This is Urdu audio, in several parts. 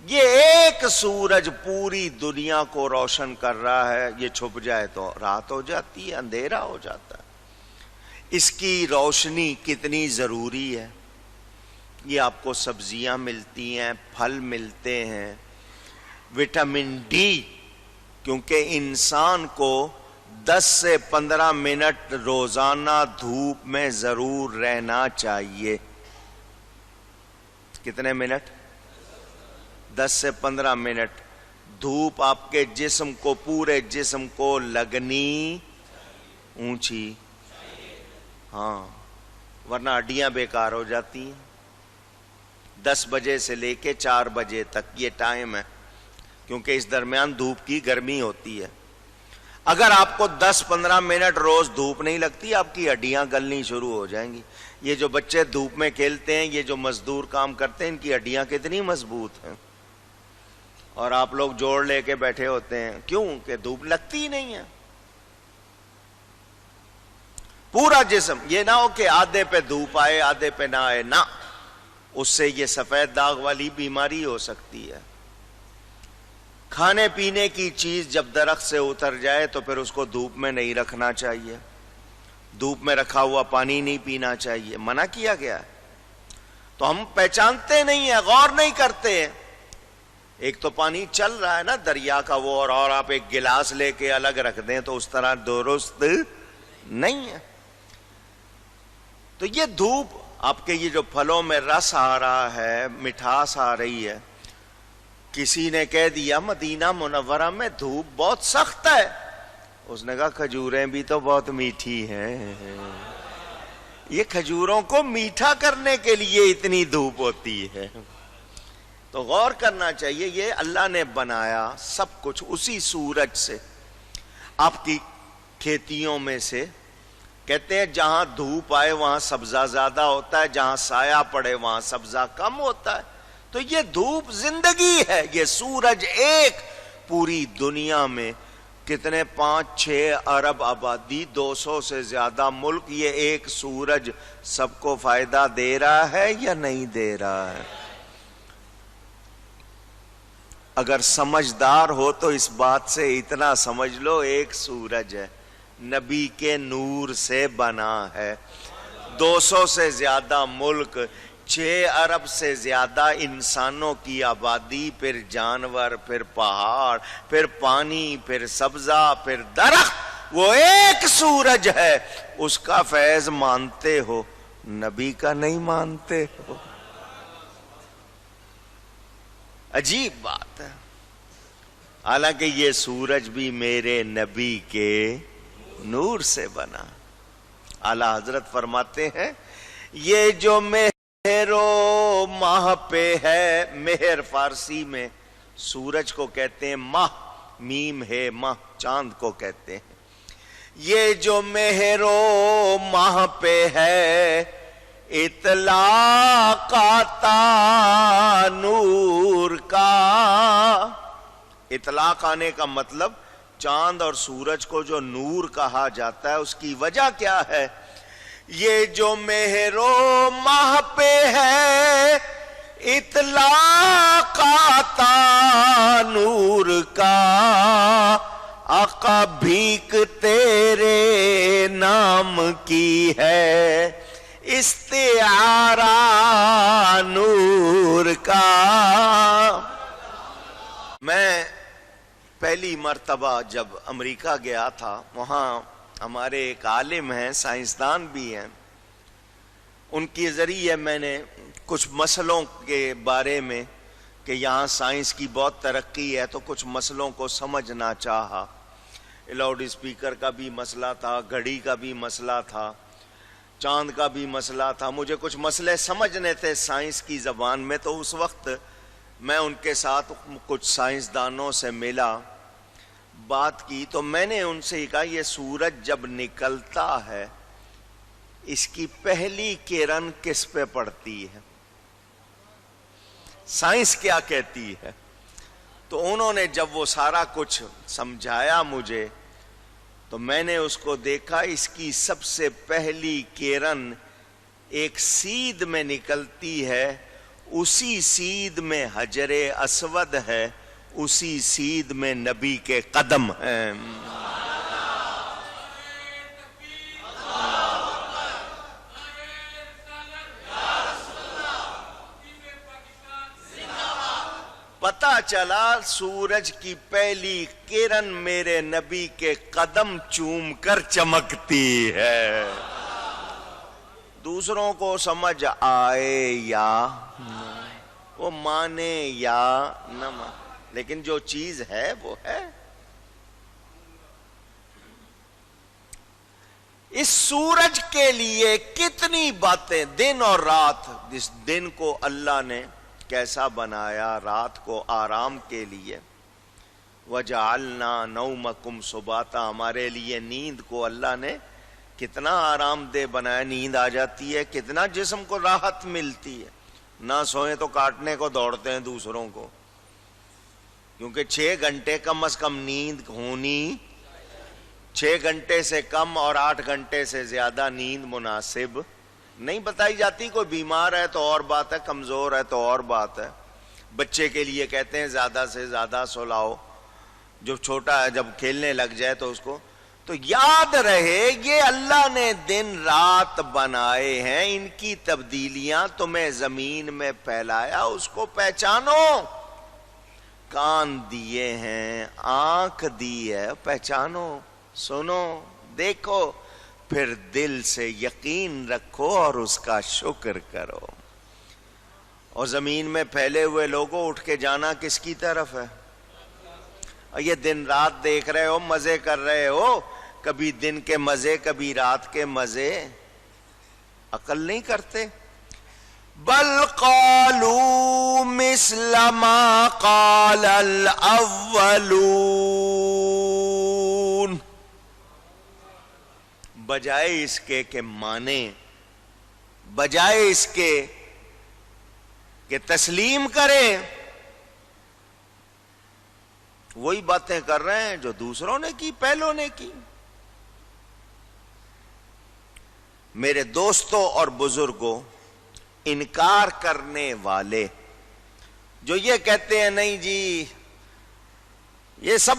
یہ ایک سورج پوری دنیا کو روشن کر رہا ہے، یہ چھپ جائے تو رات ہو جاتی ہے، اندھیرا ہو جاتا ہے۔ اس کی روشنی کتنی ضروری ہے۔ یہ آپ کو سبزیاں ملتی ہیں، پھل ملتے ہیں، وٹامن ڈی، کیونکہ انسان کو 10 سے 15 منٹ روزانہ دھوپ میں ضرور رہنا چاہیے۔ کتنے منٹ؟ 10 سے 15 منٹ دھوپ آپ کے جسم کو، پورے جسم کو لگنی اونچی، ہاں، ورنہ ہڈیاں بیکار ہو جاتی ہیں۔ 10 بجے سے لے کے 4 بجے تک یہ ٹائم ہے، کیونکہ اس درمیان دھوپ کی گرمی ہوتی ہے۔ اگر آپ کو 10-15 منٹ روز دھوپ نہیں لگتی، آپ کی ہڈیاں گلنی شروع ہو جائیں گی۔ یہ جو بچے دھوپ میں کھیلتے ہیں، یہ جو مزدور کام کرتے ہیں، ان کی ہڈیاں کتنی مضبوط ہیں، اور آپ لوگ جوڑ لے کے بیٹھے ہوتے ہیں، کیوں کہ دھوپ لگتی ہی نہیں ہے۔ پورا جسم، یہ نہ ہو کہ آدھے پہ دھوپ آئے آدھے پہ نہ آئے، نہ، اس سے یہ سفید داغ والی بیماری ہو سکتی ہے۔ کھانے پینے کی چیز جب درخت سے اتر جائے تو پھر اس کو دھوپ میں نہیں رکھنا چاہیے، دھوپ میں رکھا ہوا پانی نہیں پینا چاہیے، منع کیا گیا ہے۔ تو ہم پہچانتے نہیں ہیں، غور نہیں کرتے ہیں۔ ایک تو پانی چل رہا ہے نا دریا کا وہ، اور آپ ایک گلاس لے کے الگ رکھ دیں تو اس طرح درست نہیں ہے۔ تو یہ دھوپ آپ کے، یہ جو پھلوں میں رس آ رہا ہے، مٹھاس آ رہی ہے، کسی نے کہہ دیا مدینہ منورہ میں دھوپ بہت سخت ہے، اس نے کہا کھجوریں بھی تو بہت میٹھی ہیں۔ یہ کھجوروں کو میٹھا کرنے کے لیے اتنی دھوپ ہوتی ہے۔ تو غور کرنا چاہیے، یہ اللہ نے بنایا سب کچھ اسی سورج سے۔ آپ کی کھیتیوں میں سے کہتے ہیں جہاں دھوپ آئے وہاں سبزہ زیادہ ہوتا ہے، جہاں سایہ پڑے وہاں سبزہ کم ہوتا ہے۔ تو یہ دھوپ زندگی ہے، یہ سورج ایک، پوری دنیا میں کتنے 5-6 ارب آبادی، 200 سے زیادہ ملک، یہ ایک سورج سب کو فائدہ دے رہا ہے یا نہیں دے رہا ہے؟ اگر سمجھدار ہو تو اس بات سے اتنا سمجھ لو، ایک سورج ہے، نبی کے نور سے بنا ہے۔ 200 سے زیادہ ملک، 6 ارب سے زیادہ انسانوں کی آبادی، پھر جانور، پھر پہاڑ، پھر پانی، پھر سبزہ، پھر درخت، وہ ایک سورج ہے۔ اس کا فیض مانتے ہو، نبی کا نہیں مانتے ہو۔ عجیب بات ہے۔ حالانکہ یہ سورج بھی میرے نبی کے نور سے بنا۔ اعلیٰ حضرت فرماتے ہیں یہ جو مہر و ماہ پہ ہے، مہر فارسی میں سورج کو کہتے ہیں، ماہ میم ہے ماہ، چاند کو کہتے ہیں۔ یہ جو مہر و ماہ پہ ہے، اطلاق آتا نور کا۔ اطلاق آنے کا مطلب چاند اور سورج کو جو نور کہا جاتا ہے، اس کی وجہ کیا ہے؟ یہ جو مہر و ماہ پہ ہے، اطلاق آتا نور کا، آقا بھیک تیرے نام کی ہے، استعارہ نور کا۔ میں پہلی مرتبہ جب امریکہ گیا تھا، وہاں ہمارے ایک عالم ہیں، سائنسدان بھی ہیں، ان کے ذریعے میں نے کچھ مسئلوں کے بارے میں، کہ یہاں سائنس کی بہت ترقی ہے تو کچھ مسئلوں کو سمجھنا چاہا۔ لاؤڈ اسپیکر کا بھی مسئلہ تھا، گھڑی کا بھی مسئلہ تھا، چاند کا بھی مسئلہ تھا، مجھے کچھ مسئلے سمجھنے تھے سائنس کی زبان میں۔ تو اس وقت میں ان کے ساتھ کچھ سائنسدانوں سے ملا، بات کی، تو میں نے ان سے کہا یہ سورج جب نکلتا ہے اس کی پہلی کرن کس پہ پڑتی ہے؟ سائنس کیا کہتی ہے؟ تو انہوں نے جب وہ سارا کچھ سمجھایا مجھے، تو میں نے اس کو دیکھا، اس کی سب سے پہلی کرن ایک سیدھ میں نکلتی ہے، اسی سید میں حجر اسود ہے، اسی سید میں نبی کے قدم ہیں۔ پتہ چلا سورج کی پہلی کرن میرے نبی کے قدم چوم کر چمکتی ہے۔ دوسروں کو سمجھ آئے یا وہ مانے یا نہ مانے، لیکن جو چیز ہے وہ ہے۔ اس سورج کے لیے کتنی باتیں، دن اور رات، جس دن کو اللہ نے کیسا بنایا، رات کو آرام کے لیے، وَجَعَلْنَا نَوْمَكُمْ سُبَاتًا، ہمارے لیے نیند کو اللہ نے کتنا آرام دہ بنایا، نیند آ جاتی ہے، کتنا جسم کو راحت ملتی ہے۔ نہ سوئیں تو کاٹنے کو دوڑتے ہیں دوسروں کو، کیونکہ 6 گھنٹے کم از کم نیند ہونی، 6 گھنٹے سے کم اور 8 گھنٹے سے زیادہ نیند مناسب نہیں بتائی جاتی۔ کوئی بیمار ہے تو اور بات ہے، کمزور ہے تو اور بات ہے۔ بچے کے لیے کہتے ہیں زیادہ سے زیادہ سلاؤ، جو چھوٹا ہے جب کھیلنے لگ جائے تو اس کو، تو یاد رہے یہ اللہ نے دن رات بنائے ہیں، ان کی تبدیلیاں تمہیں زمین میں پھیلایا، اس کو پہچانو۔ کان دیے ہیں، آنکھ دی ہے، پہچانو، سنو، دیکھو، پھر دل سے یقین رکھو اور اس کا شکر کرو۔ اور زمین میں پھیلے ہوئے لوگوں اٹھ کے جانا کس کی طرف ہے؟ اور یہ دن رات دیکھ رہے ہو، مزے کر رہے ہو، کبھی دن کے مزے کبھی رات کے مزے، عقل نہیں کرتے۔ بل قالوا مثل ما قال الاولون، بجائے اس کے کہ مانے، بجائے اس کے کہ تسلیم کریں، وہی باتیں کر رہے ہیں جو دوسروں نے کی، پہلوں نے کی۔ میرے دوستوں اور بزرگوں، انکار کرنے والے جو یہ کہتے ہیں نہیں جی یہ سب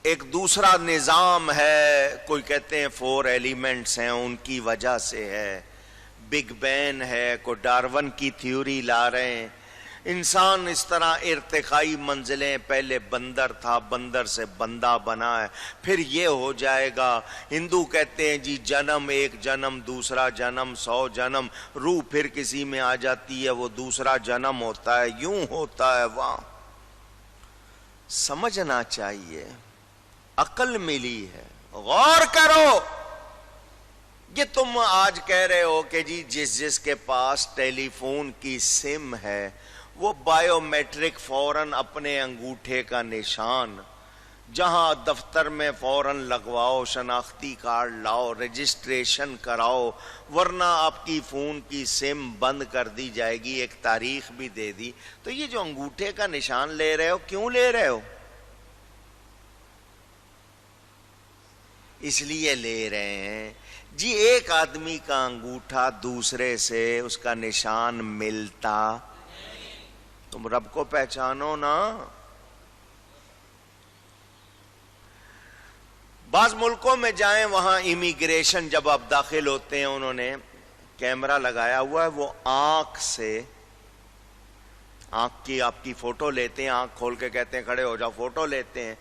ایک دوسرا نظام ہے، کوئی کہتے ہیں 4 ایلیمنٹس ہیں ان کی وجہ سے ہے، بگ بینگ ہے، کوئی ڈارون کی تھیوری لا رہے ہیں، انسان اس طرح ارتقائی منزلیں، پہلے بندر تھا، بندر سے بندہ بنا ہے، پھر یہ ہو جائے گا۔ ہندو کہتے ہیں جی جنم، ایک جنم، دوسرا جنم، 100 جنم، روح پھر کسی میں آ جاتی ہے، وہ دوسرا جنم ہوتا ہے، یوں ہوتا ہے وہاں۔ سمجھنا چاہیے، عقل ملی ہے، غور کرو۔ یہ تم آج کہہ رہے ہو کہ جی جس کے پاس ٹیلی فون کی سم ہے وہ بائیو میٹرک فوراً اپنے انگوٹھے کا نشان، جہاں دفتر میں فوراً لگواؤ، شناختی کارڈ لاؤ، رجسٹریشن کراؤ، ورنہ آپ کی فون کی سم بند کر دی جائے گی، ایک تاریخ بھی دے دی۔ تو یہ جو انگوٹھے کا نشان لے رہے ہو، کیوں لے رہے ہو؟ اس لیے لے رہے ہیں جی ایک آدمی کا انگوٹھا دوسرے سے اس کا نشان ملتا، تم رب کو پہچانو نا۔ بعض ملکوں میں جائیں، وہاں امیگریشن جب آپ داخل ہوتے ہیں انہوں نے کیمرہ لگایا ہوا ہے، وہ آنکھ سے، آنکھ کی آپ کی فوٹو لیتے ہیں، آنکھ کھول کے کہتے ہیں کھڑے ہو جاؤ، فوٹو لیتے ہیں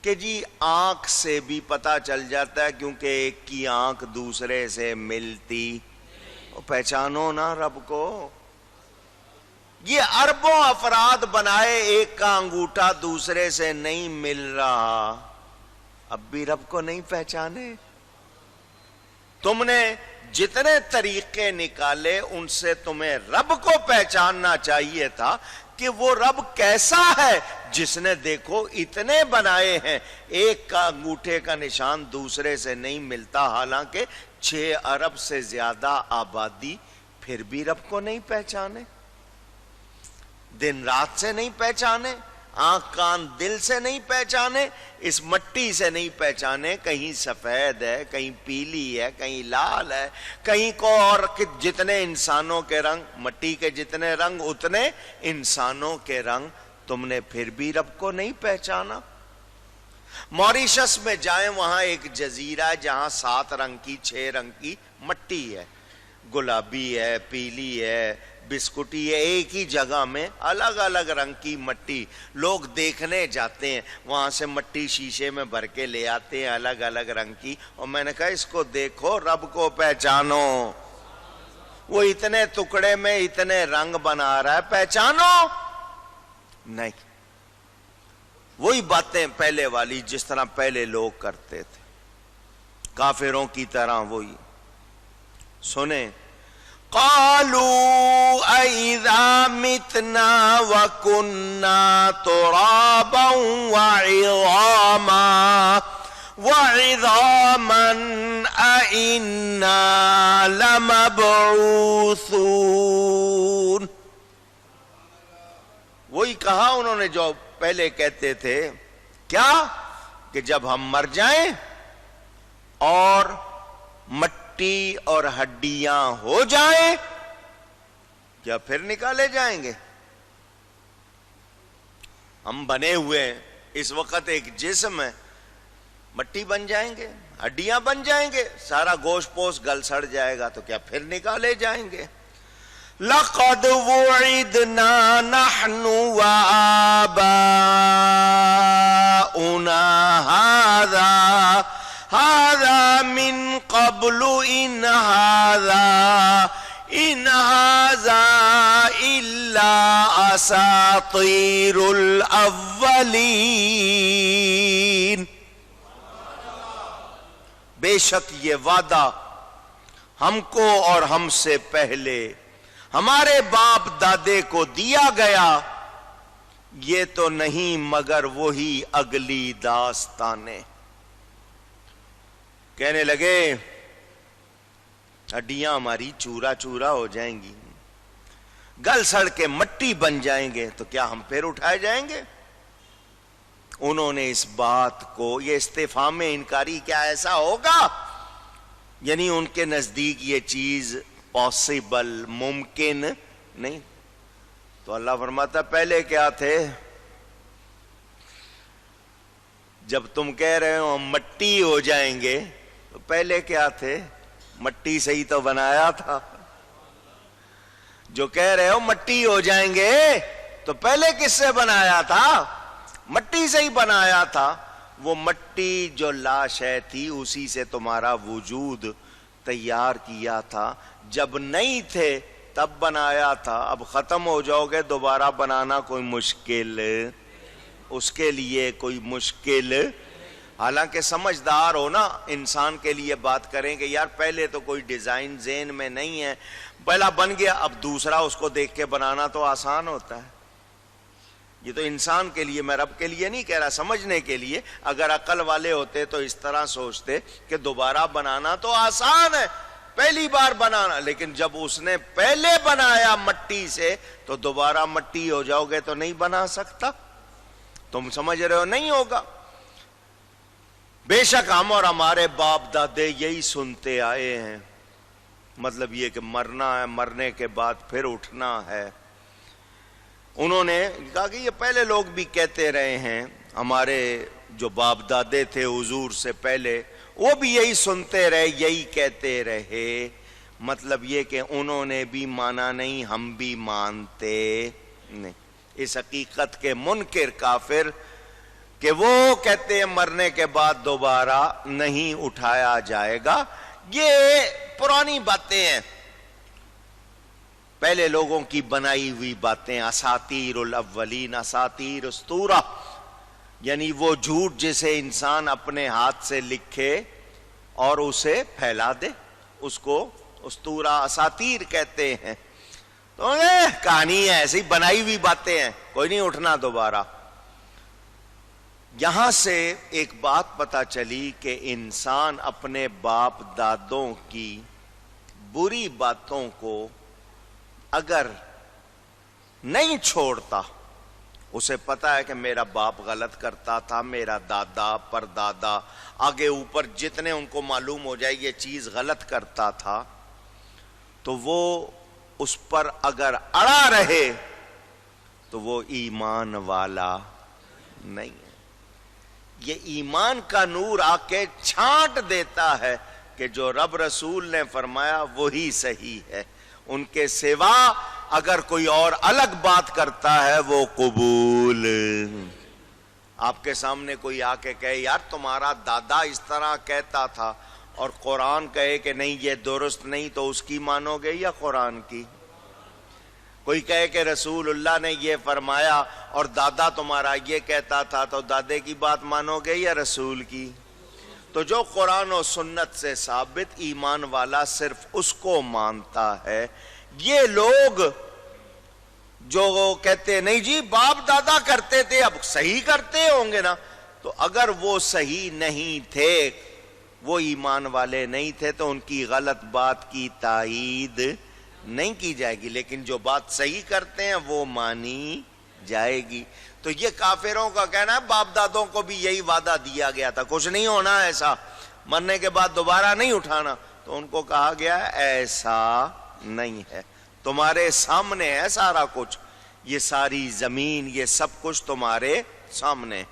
کہ جی آنکھ سے بھی پتہ چل جاتا ہے، کیونکہ ایک کی آنکھ دوسرے سے ملتی، پہچانو نا رب کو۔ یہ اربوں افراد بنائے، ایک کا انگوٹھا دوسرے سے نہیں مل رہا، اب بھی رب کو نہیں پہچانے؟ تم نے جتنے طریقے نکالے ان سے تمہیں رب کو پہچاننا چاہیے تھا کہ وہ رب کیسا ہے جس نے دیکھو اتنے بنائے ہیں، ایک کا انگوٹھے کا نشان دوسرے سے نہیں ملتا، حالانکہ 6 ارب سے زیادہ آبادی، پھر بھی رب کو نہیں پہچانے، دن رات سے نہیں پہچانے۔ آنکھ کان دل سے نہیں پہچانے، اس مٹی سے نہیں پہچانے، کہیں سفید ہے، کہیں پیلی ہے، کہیں لال ہے، کہیں کو اور جتنے انسانوں کے رنگ، مٹی کے جتنے رنگ اتنے انسانوں کے رنگ، تم نے پھر بھی رب کو نہیں پہچانا۔ موریشس میں جائیں، وہاں ایک جزیرہ ہے جہاں 7 رنگ کی 6 رنگ کی مٹی ہے، گلابی ہے، پیلی ہے، بسکٹی ہے، ایک ہی جگہ میں الگ الگ رنگ کی مٹی۔ لوگ دیکھنے جاتے ہیں، وہاں سے مٹی شیشے میں بھر کے لے آتے ہیں الگ الگ رنگ کی، اور میں نے کہا اس کو دیکھو، رب کو پہچانو، وہ اتنے ٹکڑے میں اتنے رنگ بنا رہا ہے، پہچانو نہیں۔ وہی باتیں پہلے والی جس طرح پہلے لوگ کرتے تھے، کافروں کی طرح وہی۔ سنیں، قالوا اذا متنا وكنا ترابا وعظاما أئنا لمبعوثون۔ وہی کہا انہوں نے جو پہلے کہتے تھے، کیا کہ جب ہم مر جائیں اور مٹی اور ہڈیاں ہو جائیں کیا پھر نکالے جائیں گے؟ ہم بنے ہوئے ہیں اس وقت ایک جسم ہے، مٹی بن جائیں گے، ہڈیاں بن جائیں گے، سارا گوشت پوش گل سڑ جائے گا، تو کیا پھر نکالے جائیں گے؟ لقد وعدنا نحن وآباؤنا هذا من قبل إن هذا إلا أساطير الأولين۔ بے شک یہ وعدہ ہم کو اور ہم سے پہلے ہمارے باپ دادے کو دیا گیا، یہ تو نہیں مگر وہی اگلی داستانیں۔ کہنے لگے ہڈیاں ہماری چورا چورا ہو جائیں گی، گل سڑ کے مٹی بن جائیں گے، تو کیا ہم پھر اٹھائے جائیں گے؟ انہوں نے اس بات کو، یہ استفہام انکاری، کیا ایسا ہوگا؟ یعنی ان کے نزدیک یہ چیز پاسبل، ممکن نہیں۔ تو اللہ فرماتا پہلے کیا تھے؟ جب تم کہہ رہے ہو ہم مٹی ہو جائیں گے، تو پہلے کیا تھے؟ مٹی سے ہی تو بنایا تھا۔ جو کہہ رہے ہو مٹی ہو جائیں گے، تو پہلے کس سے بنایا تھا؟ مٹی سے ہی بنایا تھا۔ وہ مٹی جو لاش ہے تھی، اسی سے تمہارا وجود تیار کیا تھا۔ جب نہیں تھے تب بنایا تھا، اب ختم ہو جاؤ گے، دوبارہ بنانا کوئی مشکل، اس کے لیے کوئی مشکل۔ حالانکہ سمجھدار ہو نا انسان کے لیے بات کریں کہ یار پہلے تو کوئی ڈیزائن ذہن میں نہیں ہے، پہلا بن گیا، اب دوسرا اس کو دیکھ کے بنانا تو آسان ہوتا ہے۔ یہ تو انسان کے لیے، میں رب کے لیے نہیں کہہ رہا، سمجھنے کے لیے۔ اگر عقل والے ہوتے تو اس طرح سوچتے کہ دوبارہ بنانا تو آسان ہے، پہلی بار بنانا، لیکن جب اس نے پہلے بنایا مٹی سے، تو دوبارہ مٹی ہو جاؤ گے تو نہیں بنا سکتا۔ تم سمجھ رہے ہو نہیں ہوگا۔ بے شک ہم اور ہمارے باپ دادے یہی سنتے آئے ہیں، مطلب یہ کہ مرنا ہے، مرنے کے بعد پھر اٹھنا ہے۔ انہوں نے کہا کہ یہ پہلے لوگ بھی کہتے رہے ہیں، ہمارے جو باپ دادے تھے حضور سے پہلے، وہ بھی یہی سنتے رہے، یہی کہتے رہے۔ مطلب یہ کہ انہوں نے بھی مانا نہیں، ہم بھی مانتے نہیں۔ اس حقیقت کے منکر کافر کہ وہ کہتے ہیں مرنے کے بعد دوبارہ نہیں اٹھایا جائے گا، یہ پرانی باتیں ہیں، پہلے لوگوں کی بنائی ہوئی باتیں، اساطیر الاولین، اساطیر اسطورہ، یعنی وہ جھوٹ جسے انسان اپنے ہاتھ سے لکھے اور اسے پھیلا دے، اس کو اسطورہ اساطیر کہتے ہیں۔ تو کہانی ہے، ایسی بنائی ہوئی باتیں ہیں، کوئی نہیں اٹھنا دوبارہ۔ یہاں سے ایک بات پتہ چلی کہ انسان اپنے باپ دادوں کی بری باتوں کو اگر نہیں چھوڑتا، اسے پتا ہے کہ میرا باپ غلط کرتا تھا، میرا دادا پردادا آگے اوپر جتنے ان کو معلوم ہو جائے یہ چیز غلط کرتا تھا، تو وہ اس پر اگر اڑا رہے تو وہ ایمان والا نہیں ہے۔ یہ ایمان کا نور آ کے چھانٹ دیتا ہے کہ جو رب رسول نے فرمایا وہی صحیح ہے، ان کے سوا اگر کوئی اور الگ بات کرتا ہے وہ قبول۔ آپ کے سامنے کوئی آ کے کہے یار تمہارا دادا اس طرح کہتا تھا، اور قرآن کہے کہ نہیں یہ درست نہیں، تو اس کی مانو گے یا قرآن کی؟ کوئی کہے کہ رسول اللہ نے یہ فرمایا اور دادا تمہارا یہ کہتا تھا، تو دادے کی بات مانو گے یا رسول کی؟ تو جو قرآن و سنت سے ثابت، ایمان والا صرف اس کو مانتا ہے۔ یہ لوگ جو کہتے نہیں جی باپ دادا کرتے تھے اب صحیح کرتے ہوں گے نا، تو اگر وہ صحیح نہیں تھے، وہ ایمان والے نہیں تھے، تو ان کی غلط بات کی تائید نہیں کی جائے گی، لیکن جو بات صحیح کرتے ہیں وہ مانی جائے گی۔ تو یہ کافروں کا کہنا ہے باپ دادوں کو بھی یہی وعدہ دیا گیا تھا، کچھ نہیں ہونا ایسا، مرنے کے بعد دوبارہ نہیں اٹھانا، تو ان کو کہا گیا ایسا نہیں ہے، تمہارے سامنے ہے سارا کچھ، یہ ساری زمین یہ سب کچھ تمہارے سامنے۔